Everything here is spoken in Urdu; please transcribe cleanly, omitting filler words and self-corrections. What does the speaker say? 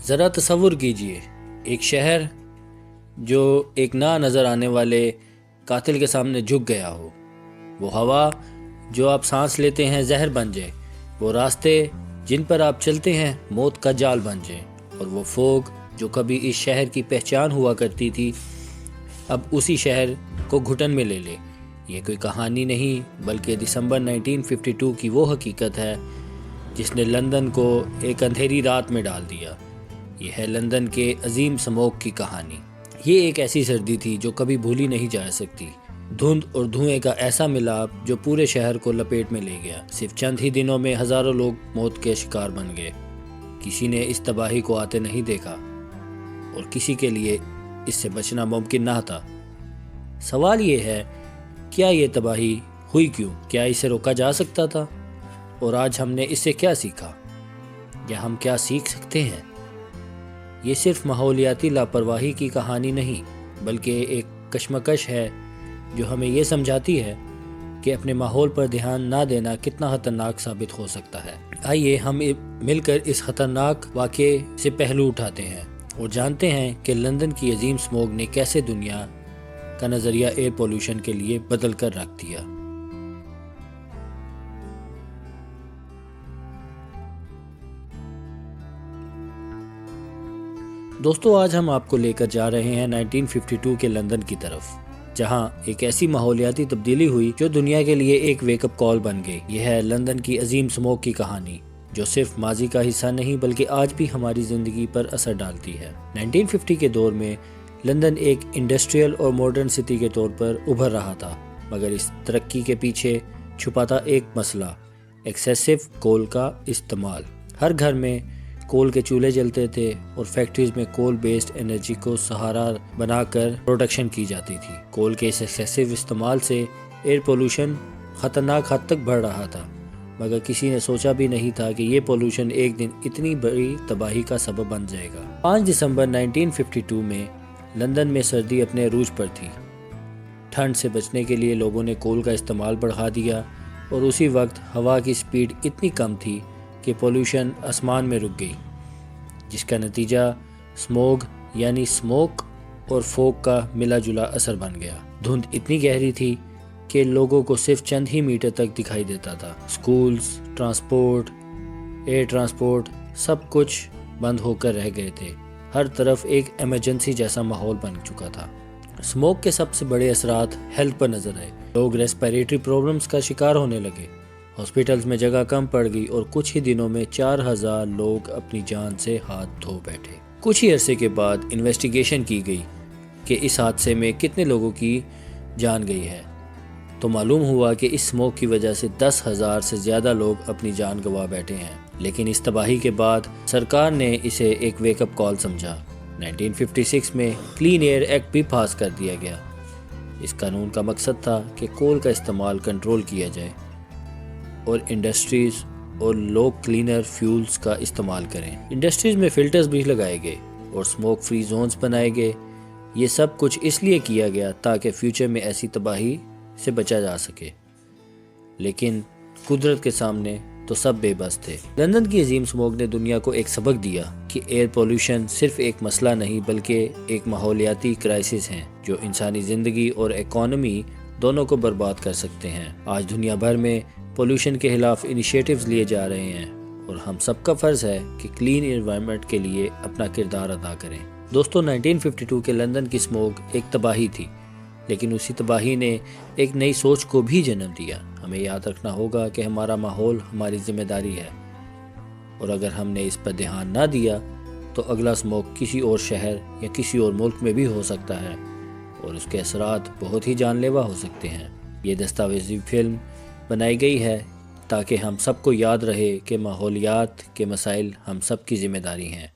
ذرا تصور کیجئے ایک شہر جو ایک نہ نظر آنے والے قاتل کے سامنے جھک گیا ہو، وہ ہوا جو آپ سانس لیتے ہیں زہر بن جائے، وہ راستے جن پر آپ چلتے ہیں موت کا جال بن جائیں، اور وہ فوگ جو کبھی اس شہر کی پہچان ہوا کرتی تھی اب اسی شہر کو گھٹن میں لے لے۔ یہ کوئی کہانی نہیں بلکہ دسمبر 1952 کی وہ حقیقت ہے جس نے لندن کو ایک اندھیری رات میں ڈال دیا۔ یہ ہے لندن کے عظیم سموگ کی کہانی۔ یہ ایک ایسی سردی تھی جو کبھی بھولی نہیں جا سکتی، دھند اور دھوئیں کا ایسا ملاپ جو پورے شہر کو لپیٹ میں لے گیا۔ صرف چند ہی دنوں میں ہزاروں لوگ موت کے شکار بن گئے۔ کسی نے اس تباہی کو آتے نہیں دیکھا اور کسی کے لیے اس سے بچنا ممکن نہ تھا۔ سوال یہ ہے، کیا یہ تباہی ہوئی کیوں؟ کیا اسے روکا جا سکتا تھا؟ اور آج ہم نے اس سے کیا سیکھا؟ یا ہم کیا سیکھ سکتے ہیں؟ یہ صرف ماحولیاتی لاپرواہی کی کہانی نہیں بلکہ ایک کشمکش ہے جو ہمیں یہ سمجھاتی ہے کہ اپنے ماحول پر دھیان نہ دینا کتنا خطرناک ثابت ہو سکتا ہے۔ آئیے ہم مل کر اس خطرناک واقعے سے پہلو اٹھاتے ہیں اور جانتے ہیں کہ لندن کی عظیم سموگ نے کیسے دنیا کا نظریہ ایئر پولوشن کے لیے بدل کر رکھ دیا۔ دوستو، آج ہم آپ کو لے کر جا رہے ہیں 1952 کے لندن کی طرف، جہاں ایک ایسی ماحولیاتی تبدیلی ہوئی جو دنیا کے لیے ایک ویک اپ کال بن گئی۔ یہ ہے لندن کی عظیم سموگ کی کہانی جو صرف ماضی کا حصہ نہیں بلکہ آج بھی ہماری زندگی پر اثر ڈالتی ہے۔ 1950 کے دور میں لندن ایک انڈسٹریل اور ماڈرن سٹی کے طور پر ابھر رہا تھا، مگر اس ترقی کے پیچھے چھپا تھا ایک مسئلہ: ایکسیسو کول کا استعمال۔ ہر گھر میں کول کے چولہے جلتے تھے اور فیکٹریز میں کول بیسڈ انرجی کو سہارا بنا کر پروڈکشن کی جاتی تھی۔ کول کے اس ایکسیسو استعمال سے ایئر پولوشن خطرناک حد تک بڑھ رہا تھا، مگر کسی نے سوچا بھی نہیں تھا کہ یہ پولوشن ایک دن اتنی بڑی تباہی کا سبب بن جائے گا۔ 5 دسمبر 1952 میں لندن میں سردی اپنے عروج پر تھی۔ ٹھنڈ سے بچنے کے لیے لوگوں نے کول کا استعمال بڑھا دیا اور اسی وقت ہوا کی سپیڈ اتنی کم تھی کہ پولوشن آسمان میں رک گئی، جس کا نتیجہ سموگ یعنی سموک اور فوگ کا ملا جلا اثر بن گیا۔ دھند اتنی گہری تھی کہ لوگوں کو صرف چند ہی میٹر تک دکھائی دیتا تھا۔ سکولز، ٹرانسپورٹ، ایئر ٹرانسپورٹ سب کچھ بند ہو کر رہ گئے تھے۔ ہر طرف ایک ایمرجنسی جیسا ماحول بن چکا تھا۔ سموگ کے سب سے بڑے اثرات ہیلتھ پر نظر آئے۔ لوگ ریسپیریٹری پرابلمز کا شکار ہونے لگے، ہاسپٹلز میں جگہ کم پڑ گئی اور کچھ ہی دنوں میں 4000 لوگ اپنی جان سے ہاتھ دھو بیٹھے۔ کچھ ہی عرصے کے بعد انویسٹیگیشن کی گئی کہ اس حادثے میں کتنے لوگوں کی جان گئی ہے، تو معلوم ہوا کہ اس سموگ کی وجہ سے 10,000 سے زیادہ لوگ اپنی جان گنوا بیٹھے ہیں۔ لیکن اس تباہی کے بعد سرکار نے اسے ایک ویک اپ کال سمجھا۔ 1956 میں کلین ایئر ایکٹ بھی پاس کر دیا گیا۔ اس قانون کا مقصد تھا کہ کول کا استعمال کنٹرول کیا جائے اور انڈسٹریز اور لوگ کلینر فیولز کا استعمال کریں۔ انڈسٹریز میں فلٹرز بھی لگائے گئے اور سموک فری زونز بنائے گئے۔ یہ سب کچھ اس لیے کیا گیا تاکہ فیوچر میں ایسی تباہی سے بچا جا سکے، لیکن قدرت کے سامنے تو سب بے بس تھے۔ لندن کی عظیم سموگ نے دنیا کو ایک سبق دیا کہ ایئر پولوشن صرف ایک مسئلہ نہیں بلکہ ایک ماحولیاتی کرائسس ہے جو انسانی زندگی اور اکانومی دونوں کو برباد کر سکتے ہیں۔ آج دنیا بھر میں پولوشن کے خلاف انیشیٹیوز لیے جا رہے ہیں اور ہم سب کا فرض ہے کہ کلین انوائرمنٹ کے لیے اپنا کردار ادا کریں۔ دوستو، 1952 کے لندن کی سموگ ایک تباہی تھی، لیکن اسی تباہی نے ایک نئی سوچ کو بھی جنم دیا۔ ہمیں یاد رکھنا ہوگا کہ ہمارا ماحول ہماری ذمہ داری ہے، اور اگر ہم نے اس پر دھیان نہ دیا تو اگلا سموگ کسی اور شہر یا کسی اور ملک میں بھی ہو سکتا ہے اور اس کے اثرات بہت ہی جان لیوا ہو سکتے ہیں۔ یہ دستاویزی فلم بنائی گئی ہے تاکہ ہم سب کو یاد رہے کہ ماحولیات کے مسائل ہم سب کی ذمہ داری ہیں۔